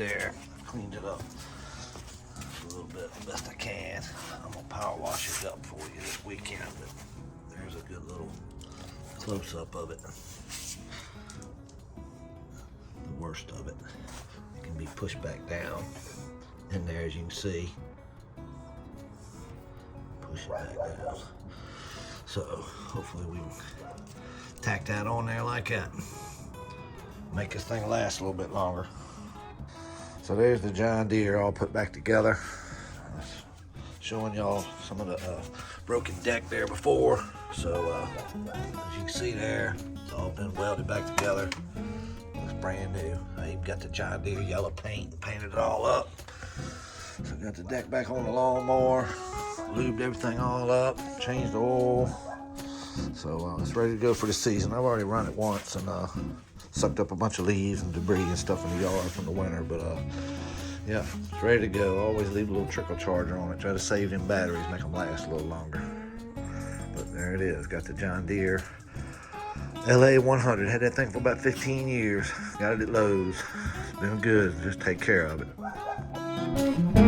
there. Cleaned it up a little bit the best I can. I'm gonna power wash it up for you this weekend, but there's a good little close-up of it. The worst of it. It can be pushed back down in there, as you can see. Push it back down. So hopefully we can tack that on there like that. Make this thing last a little bit longer. So there's the John Deere all put back together. Showing y'all some of the broken deck there before. So as you can see there, it's all been welded back together. Looks brand new. I even got the John Deere yellow paint, painted it all up. So got the deck back on the lawnmower, lubed everything all up, changed the oil. So it's ready to go for the season. I've already run it once and sucked up a bunch of leaves and debris and stuff in the yard from the winter, but yeah, it's ready to go. Always leave a little trickle charger on it. Try to save them batteries, make them last a little longer. But there it is. Got the John Deere LA100. Had that thing for about 15 years. Got it at Lowe's. It's been good. Just take care of it.